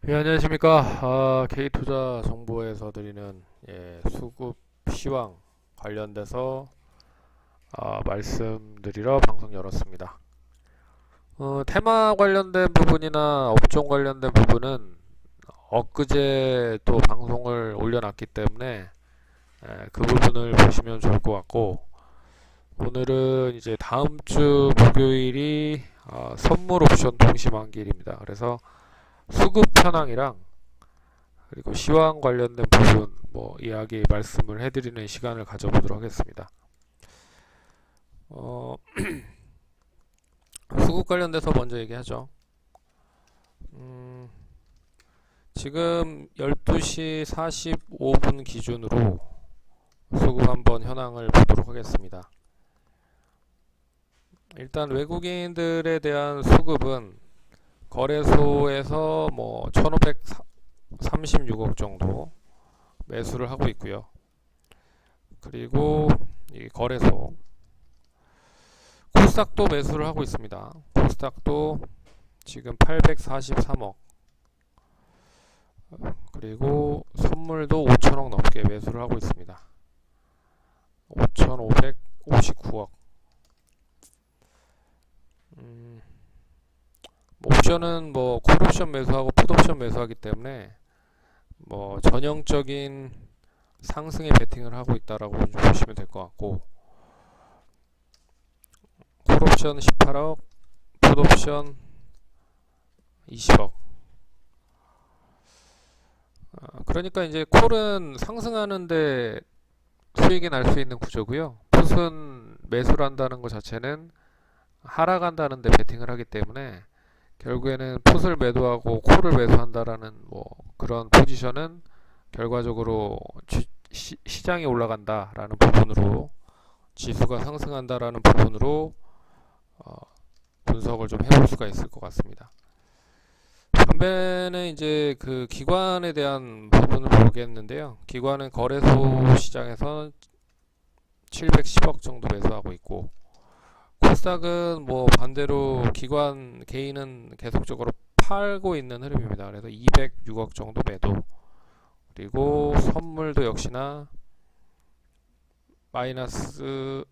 예, 안녕하십니까. K투자 정보에서 드리는 수급 시황 관련돼서 말씀드리러 방송 열었습니다. 테마 관련된 부분이나 업종 관련된 부분은 엊그제 또 방송을 올려놨기 때문에 그 부분을 보시면 좋을 것 같고, 오늘은 이제 다음 주 목요일이 선물 옵션 동시 만기일입니다. 그래서 수급 현황이랑 그리고 시황 관련된 부분 이야기 말씀을 해드리는 시간을 가져보도록 하겠습니다. 수급 관련돼서 먼저 얘기하죠. 지금 12시 45분 기준으로 수급 한번 현황을 보도록 하겠습니다. 일단 외국인들에 대한 수급은 거래소에서 1536억 정도 매수를 하고 있고요. 그리고 이 거래소 코스닥도 매수를 하고 있습니다. 코스닥도 지금 843억, 그리고 선물도 5천억 넘게 매수를 하고 있습니다. 5,559억. 옵션은 콜옵션 매수하고 풋옵션 매수하기 때문에 전형적인 상승에 베팅을 하고 있다라고 보시면 될 것 같고, 콜옵션 18억, 풋옵션 20억. 그러니까 이제 콜은 상승하는데 수익이 날 수 있는 구조고요. 풋은 매수를 한다는 것 자체는 하락한다는 데 베팅을 하기 때문에 결국에는 풋을 매도하고 콜을 매수한다라는 그런 포지션은 결과적으로 시장이 올라간다라는 부분으로, 지수가 상승한다라는 부분으로 분석을 좀 해볼 수가 있을 것 같습니다. 반면에 이제 그 기관에 대한 부분을 보겠는데요. 기관은 거래소 시장에서 710억 정도 매수하고 있고, 코스닥은 반대로 기관 개인은 계속적으로 팔고 있는 흐름입니다. 그래서 206억 정도 매도, 그리고 선물도 역시나 마이너스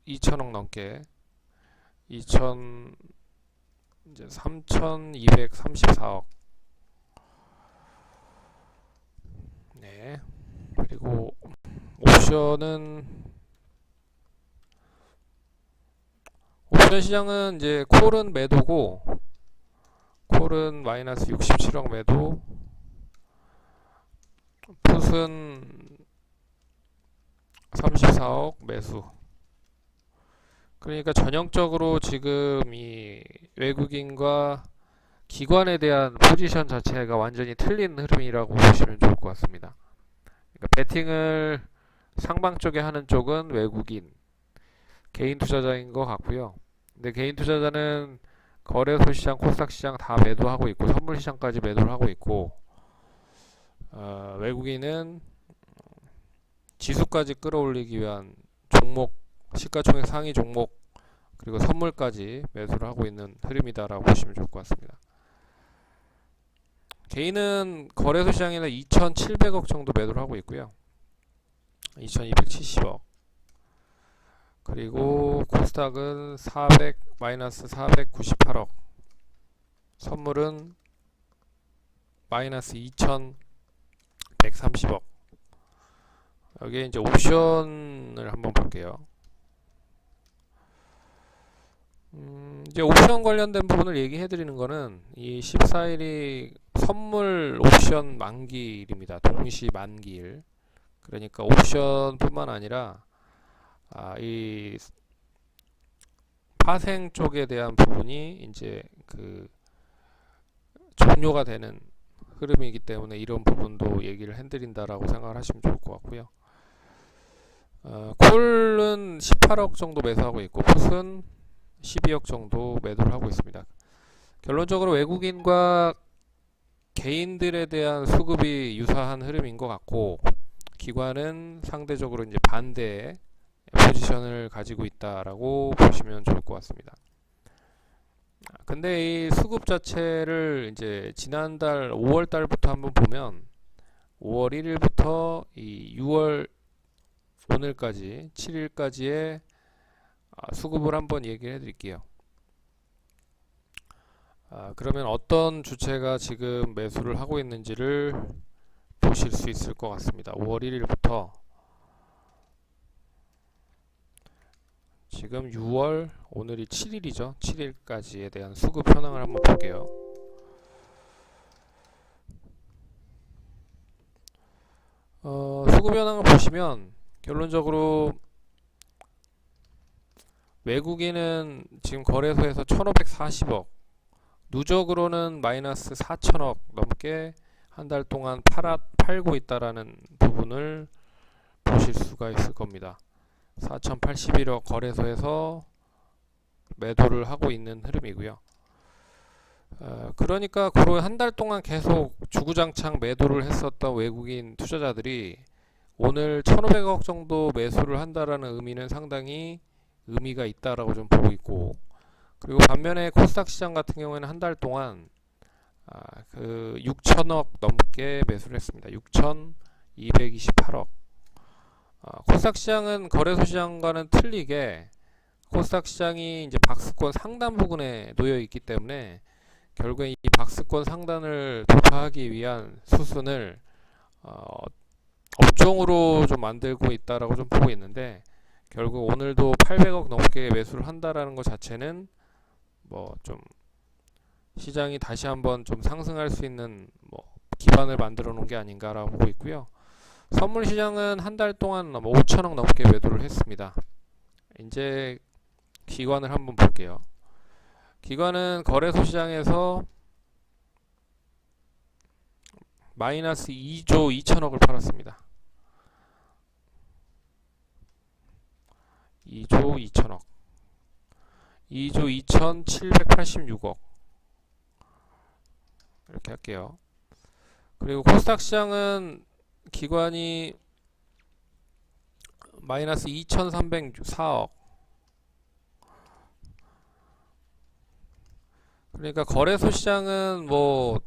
2천억 넘게 3234억. 네. 그리고 옵션 시장은 이제 콜은 매도고, 콜은 마이너스 67억 매도, 풋은 34억 매수. 그러니까 전형적으로 지금 이 외국인과 기관에 대한 포지션 자체가 완전히 틀린 흐름이라고 보시면 좋을 것 같습니다. 그러니까 베팅을 상방 쪽에 하는 쪽은 외국인, 개인 투자자인 것 같고요. 근데 개인 투자자는 거래소 시장, 코스닥 시장 다 매도하고 있고, 선물 시장까지 매도를 하고 있고, 외국인은 지수까지 끌어올리기 위한 종목, 시가총액 상위 종목, 그리고 선물까지 매수를 하고 있는 흐름이다라고 보시면 좋을 것 같습니다. 개인은 거래소 시장에는 2,700억 정도 매도를 하고 있고요. 2,270억. 그리고 코스닥은 마이너스 498억. 선물은 마이너스 2,130억. 여기에 이제 옵션을 한번 볼게요. 이제 옵션 관련된 부분을 얘기해 드리는 거는, 이 14일이 선물 옵션 만기일입니다. 동시 만기일. 그러니까 옵션 뿐만 아니라 이 파생 쪽에 대한 부분이 이제 그 종료가 되는 흐름이기 때문에 이런 부분도 얘기를 해드린다라고 생각을 하시면 좋을 것 같고요. 콜은 18억 정도 매수하고 있고, 풋은 12억 정도 매도를 하고 있습니다. 결론적으로 외국인과 개인들에 대한 수급이 유사한 흐름인 것 같고, 기관은 상대적으로 이제 반대의 포지션을 가지고 있다라고 보시면 좋을 것 같습니다. 근데 이 수급 자체를 이제 지난달 5월 달부터 한번 보면 5월 1일부터 이 6월 오늘까지 7일까지의 수급을 한번 얘기를 해 드릴게요. 그러면 어떤 주체가 지금 매수를 하고 있는지를 보실 수 있을 것 같습니다. 5월 1일부터 지금 6월 오늘이 7일이죠. 7일까지에 대한 수급 현황을 한번 볼게요. 수급 현황을 보시면 결론적으로 외국인은 지금 거래소에서 1540억, 누적으로는 마이너스 4천억 넘게 한 달 동안 팔고 있다라는 부분을 보실 수가 있을 겁니다. 4081억 거래소에서 매도를 하고 있는 흐름이고요. 그러니까 그로 한 달 동안 계속 주구장창 매도를 했었던 외국인 투자자들이 오늘 1500억 정도 매수를 한다라는 의미는 상당히 의미가 있다라고 좀 보고 있고, 그리고 반면에 코스닥 시장 같은 경우에는 한 달 동안 그 6천억 넘게 매수를 했습니다. 6,228억. 코스닥 시장은 거래소 시장과는 틀리게 코스닥 시장이 이제 박스권 상단 부근에 놓여 있기 때문에 결국에 이 박스권 상단을 돌파하기 위한 수순을 업종으로 좀 만들고 있다라고 좀 보고 있는데, 결국 오늘도 800억 넘게 매수를 한다라는 것 자체는 뭐 좀 시장이 다시 한번 좀 상승할 수 있는 뭐 기반을 만들어 놓은 게 아닌가라고 보고 있고요. 선물 시장은 한 달 동안 5천억 넘게 매도를 했습니다. 이제 기관을 한번 볼게요. 기관은 거래소 시장에서 마이너스 2조 2천억을 팔았습니다. 2조 2천억, 2조 2,786억 이렇게 할게요. 그리고 코스닥 시장은 기관이 마이너스 2,304억. 그러니까 거래소 시장은 뭐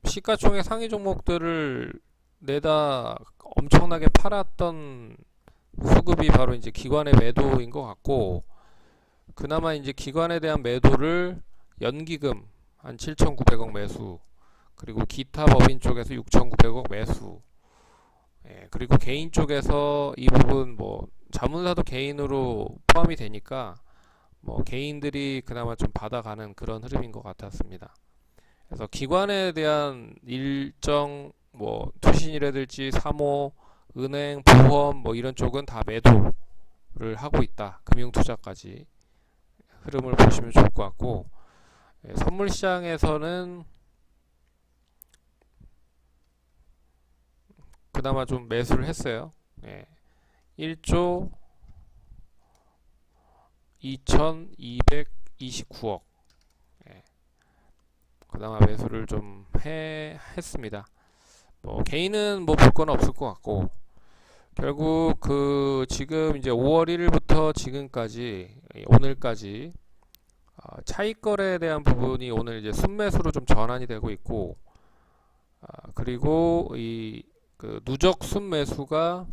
시가총액 상위 종목들을 내다 엄청나게 팔았던 수급이 바로 이제 기관의 매도인 것 같고, 그나마 이제 기관에 대한 매도를 연기금 한 7,900억 매수, 그리고 기타 법인 쪽에서 6,900억 매수, 그리고 개인 쪽에서 이 부분 뭐 자문사도 개인으로 포함이 되니까 뭐 개인들이 그나마 좀 받아가는 그런 흐름인 것 같았습니다. 그래서 기관에 대한 일정 뭐 투신이라든지 사모, 은행, 보험 뭐 이런 쪽은 다 매도를 하고 있다. 금융투자까지 흐름을 보시면 좋을 것 같고, 선물 시장에서는 그나마 좀 매수를 했어요. 1조 2,229억. 그나마 매수를 좀 했습니다. 뭐 개인은 뭐 볼 건 없을 것 같고, 결국 그 지금 이제 5월 1일부터 지금까지 오늘까지 차익 거래에 대한 부분이 오늘 이제 순매수로 좀 전환이 되고 있고, 그리고 이 그 누적 순매수가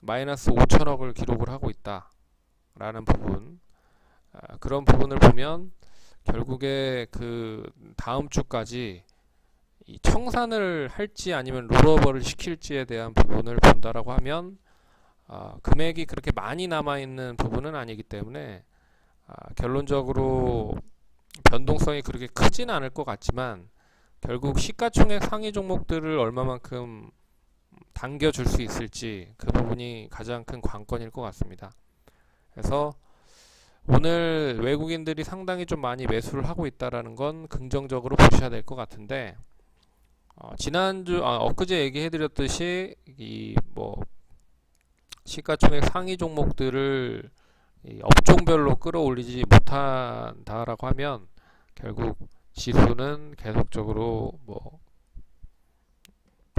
마이너스 5천억을 기록을 하고 있다라는 부분, 그런 부분을 보면 결국에 그 다음 주까지 이 청산을 할지 아니면 롤오버를 시킬지에 대한 부분을 본다라고 하면 금액이 그렇게 많이 남아있는 부분은 아니기 때문에 결론적으로 변동성이 그렇게 크진 않을 것 같지만, 결국 시가총액 상위 종목들을 얼마만큼 당겨줄 수 있을지, 그 부분이 가장 큰 관건일 것 같습니다. 그래서 오늘 외국인들이 상당히 좀 많이 매수를 하고 있다라는 건 긍정적으로 보셔야 될 것 같은데, 지난주 엊그제 얘기해드렸듯이 이 뭐 시가총액 상위 종목들을 이 업종별로 끌어올리지 못한다라고 하면 결국 지수는 계속적으로 뭐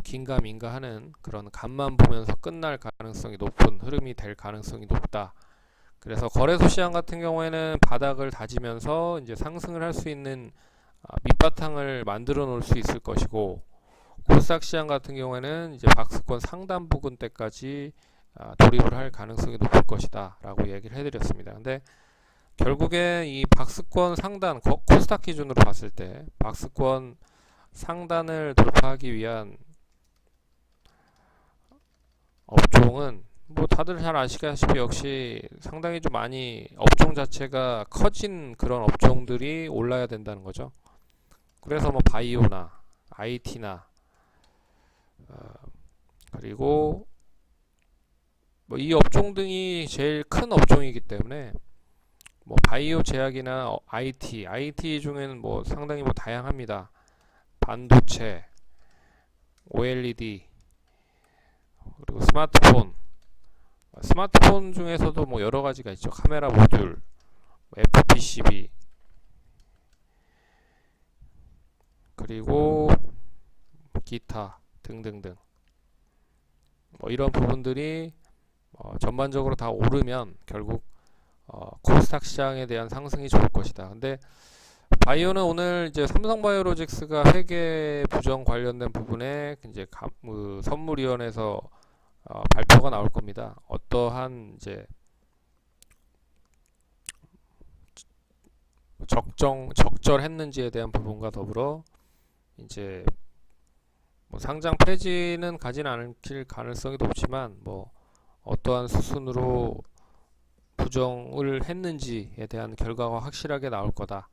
긴가민가 하는 그런 간만 보면서 끝날 가능성이 높은 흐름이 될 가능성이 높다. 그래서 거래소 시장 같은 경우에는 바닥을 다지면서 이제 상승을 할 수 있는 밑바탕을 만들어 놓을 수 있을 것이고, 코스닥 시장 같은 경우에는 이제 박스권 상단 부근 때까지 돌입을 할 가능성이 높을 것이다 라고 얘기를 해드렸습니다. 근데 결국에 이 박스권 상단, 코스닥 기준으로 봤을 때 박스권 상단을 돌파하기 위한 업종은 뭐 다들 잘 아시다시피 역시 상당히 좀 많이 업종 자체가 커진 그런 업종들이 올라야 된다는 거죠. 그래서 뭐 바이오나 IT나 그리고 뭐 이 업종 등이 제일 큰 업종이기 때문에 뭐 바이오 제약이나 IT 중에는 뭐 상당히 뭐 다양합니다. 반도체, OLED, 그리고 스마트폰 중에서도 뭐 여러 가지가 있죠. 카메라 모듈, FPCB, 그리고 기타 등등등. 뭐 이런 부분들이 전반적으로 다 오르면 결국 코스닥 시장에 대한 상승이 좋을 것이다. 근데 바이오는 오늘 이제 삼성바이오로직스가 회계 부정 관련된 부분에 이제 선물위원회에서 발표가 나올 겁니다. 어떠한 이제 적절했는지에 대한 부분과 더불어 이제 뭐 상장 폐지는 가진 않을 가능성이 높지만 뭐 어떠한 수순으로 부정을 했는지에 대한 결과가 확실하게 나올 거다.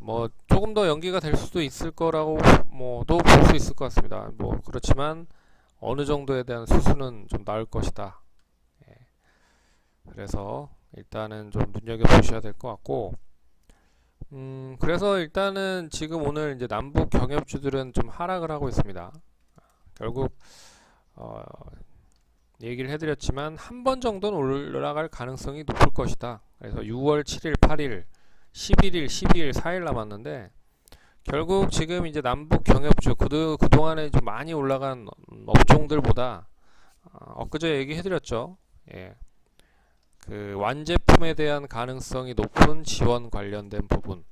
뭐 조금 더 연기가 될 수도 있을 거라고 뭐도 볼 수 있을 것 같습니다. 뭐 그렇지만 어느 정도에 대한 수순은 좀 나올 것이다. 예. 그래서 일단은 좀 눈여겨 보셔야 될 것 같고, 그래서 일단은 지금 오늘 이제 남북 경협주들은 좀 하락을 하고 있습니다. 결국 얘기를 해드렸지만 한 번 정도는 올라갈 가능성이 높을 것이다. 그래서 6월 7일, 8일, 11일, 12일, 4일 남았는데 결국 지금 이제 남북 경협주 그동안에 좀 많이 올라간 업종들보다 엊그제 얘기해드렸죠. 예. 그 완제품에 대한 가능성이 높은 지원 관련된 부분,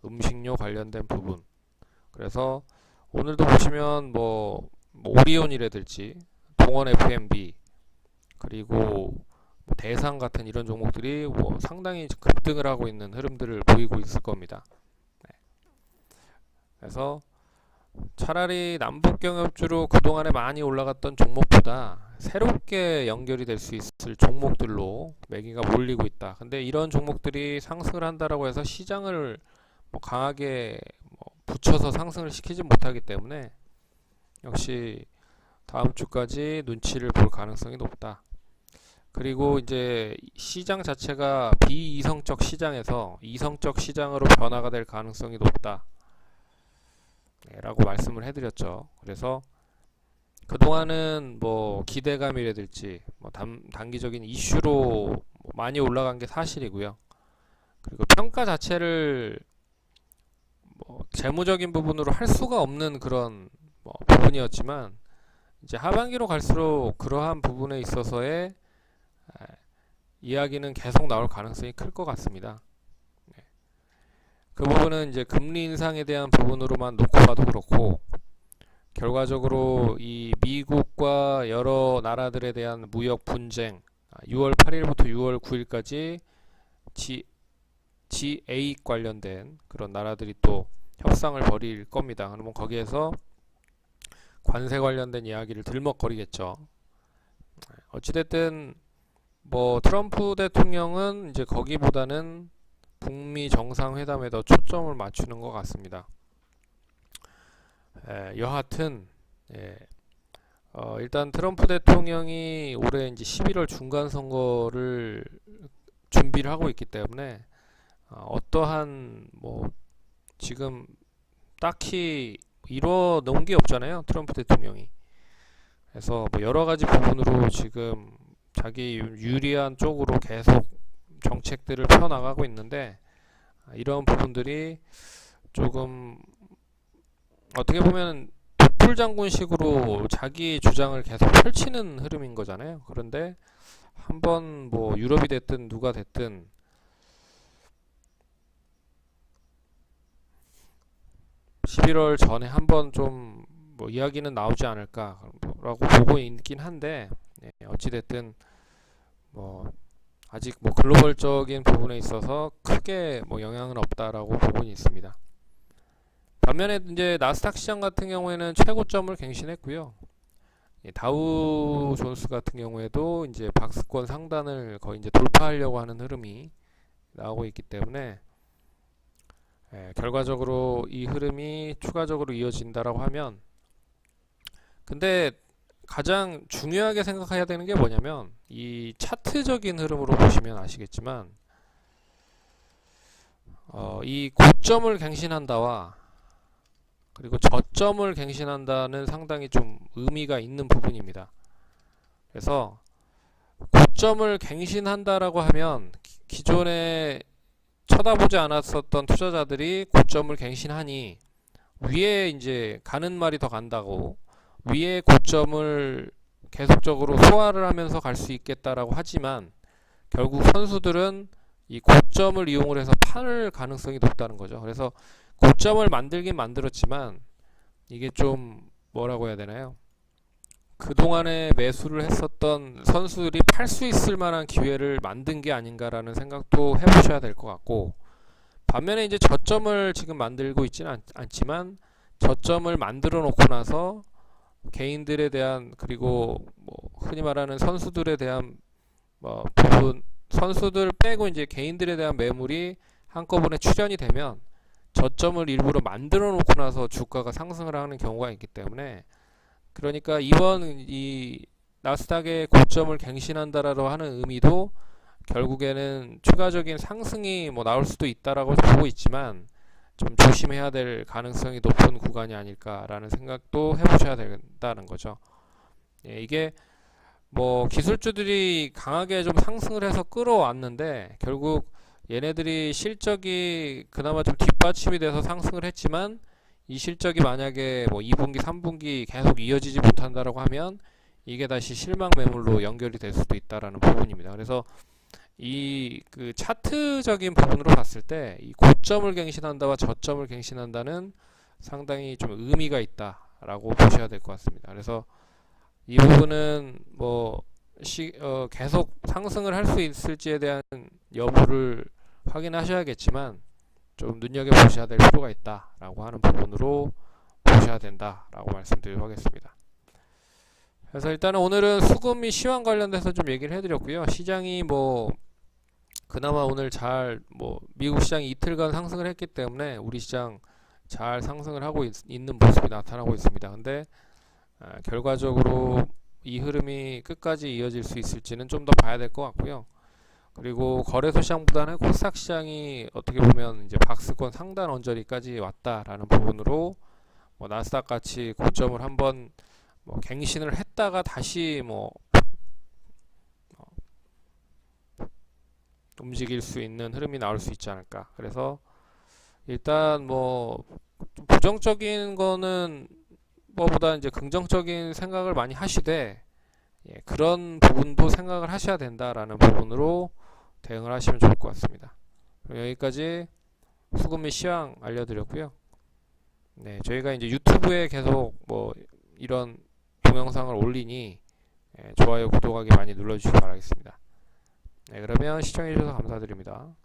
음식료 관련된 부분. 그래서 오늘도 보시면 뭐 오리온이라든지 동원 F&B 그리고 대상 같은 이런 종목들이 뭐 상당히 급등을 하고 있는 흐름들을 보이고 있을 겁니다. 네. 그래서 차라리 남북경협주로 그동안에 많이 올라갔던 종목보다 새롭게 연결이 될 수 있을 종목들로 매기가 몰리고 있다. 근데 이런 종목들이 상승을 한다라고 해서 시장을 뭐 강하게 붙여서 상승을 시키지 못하기 때문에 역시 다음 주까지 눈치를 볼 가능성이 높다. 그리고 이제 시장 자체가 비이성적 시장에서 이성적 시장으로 변화가 될 가능성이 높다 라고 말씀을 해드렸죠. 그래서 그동안은 뭐 기대감이라든지 뭐 단기적인 이슈로 많이 올라간 게 사실이고요. 그리고 평가 자체를 뭐 재무적인 부분으로 할 수가 없는 그런 부분이었지만 이제 하반기로 갈수록 그러한 부분에 있어서의 이야기는 계속 나올 가능성이 클 것 같습니다. 그 부분은 이제 금리 인상에 대한 부분으로만 놓고 봐도 그렇고 결과적으로 이 미국과 여러 나라들에 대한 무역 분쟁 6월 8일부터 6월 9일까지 G8 관련된 그런 나라들이 또 협상을 벌일 겁니다. 그러면 거기에서 관세 관련된 이야기를 들먹거리겠죠. 어찌됐든 뭐 트럼프 대통령은 이제 거기보다는 북미 정상회담에 더 초점을 맞추는 것 같습니다. 여하튼 일단 트럼프 대통령이 올해 이제 11월 중간 선거를 준비를 하고 있기 때문에 어떠한 뭐 지금 딱히 이뤄 놓은 게 없잖아요, 트럼프 대통령이. 그래서 뭐 여러 가지 부분으로 지금 자기 유리한 쪽으로 계속 정책들을 펴나가고 있는데 이런 부분들이 조금 어떻게 보면 독불장군식으로 자기 주장을 계속 펼치는 흐름인 거잖아요. 그런데 한번 뭐 유럽이 됐든 누가 됐든 11월 전에 한번 좀 뭐 이야기는 나오지 않을까라고 보고 있긴 한데, 어찌 됐든 뭐 아직 뭐 글로벌적인 부분에 있어서 크게 뭐 영향은 없다라고 보고 있습니다. 반면에 이제 나스닥 시장 같은 경우에는 최고점을 갱신했고요. 다우 존스 같은 경우에도 이제 박스권 상단을 거의 이제 돌파하려고 하는 흐름이 나오고 있기 때문에, 결과적으로 이 흐름이 추가적으로 이어진다라고 하면, 근데 가장 중요하게 생각해야 되는 게 뭐냐면 이 차트적인 흐름으로 보시면 아시겠지만, 이 고점을 갱신한다와 그리고 저점을 갱신한다는 상당히 좀 의미가 있는 부분입니다. 그래서 고점을 갱신한다라고 하면 기존에 쳐다보지 않았었던 투자자들이 고점을 갱신하니 위에 이제 가는 말이 더 간다고, 위에 고점을 계속적으로 소화를 하면서 갈 수 있겠다라고 하지만 결국 선수들은 이 고점을 이용을 해서 팔을 가능성이 높다는 거죠. 그래서 고점을 만들긴 만들었지만 이게 좀 뭐라고 해야 되나요? 그동안에 매수를 했었던 선수들이 팔 수 있을 만한 기회를 만든 게 아닌가라는 생각도 해보셔야 될 것 같고, 반면에 이제 저점을 지금 만들고 있지는 않지만 저점을 만들어 놓고 나서 개인들에 대한, 그리고 뭐 흔히 말하는 선수들에 대한 뭐 부분, 선수들 빼고 이제 개인들에 대한 매물이 한꺼번에 출현이 되면 저점을 일부러 만들어 놓고 나서 주가가 상승을 하는 경우가 있기 때문에, 그러니까 이번 이 나스닥의 고점을 갱신한다라고 하는 의미도 결국에는 추가적인 상승이 뭐 나올 수도 있다라고 보고 있지만 좀 조심해야 될 가능성이 높은 구간이 아닐까라는 생각도 해보셔야 된다는 거죠. 이게 뭐 기술주들이 강하게 좀 상승을 해서 끌어왔는데 결국 얘네들이 실적이 그나마 좀 뒷받침이 돼서 상승을 했지만, 이 실적이 만약에 뭐 2분기, 3분기 계속 이어지지 못한다라고 하면 이게 다시 실망 매물로 연결이 될 수도 있다라는 부분입니다. 그래서 이 그 차트적인 부분으로 봤을 때 이 고점을 갱신한다와 저점을 갱신한다는 상당히 좀 의미가 있다라고 보셔야 될 것 같습니다. 그래서 이 부분은 뭐 계속 상승을 할 수 있을지에 대한 여부를 확인하셔야겠지만 좀 눈여겨보셔야 될 필요가 있다라고 하는 부분으로 보셔야 된다라고 말씀드리도록 하겠습니다. 그래서 일단은 오늘은 수급 및 시황 관련돼서 좀 얘기를 해드렸고요. 시장이 뭐 그나마 오늘 잘 뭐 미국 시장이 이틀간 상승을 했기 때문에 우리 시장 잘 상승을 하고 있는 모습이 나타나고 있습니다. 근데 결과적으로 이 흐름이 끝까지 이어질 수 있을지는 좀 더 봐야 될 것 같고요. 그리고 거래소 시장보다는 코스닥 시장이 어떻게 보면 이제 박스권 상단 언저리까지 왔다라는 부분으로 뭐 나스닥 같이 고점을 한번 뭐 갱신을 했다가 다시 뭐 움직일 수 있는 흐름이 나올 수 있지 않을까. 그래서 일단 뭐 부정적인 거는 뭐보다 이제 긍정적인 생각을 많이 하시되, 그런 부분도 생각을 하셔야 된다라는 부분으로 대응을 하시면 좋을 것 같습니다. 여기까지 수급 및 시황 알려드렸고요. 저희가 이제 유튜브에 계속 뭐 이런 동영상을 올리니 좋아요, 구독하기 많이 눌러주시기 바라겠습니다. 그러면 시청해주셔서 감사드립니다.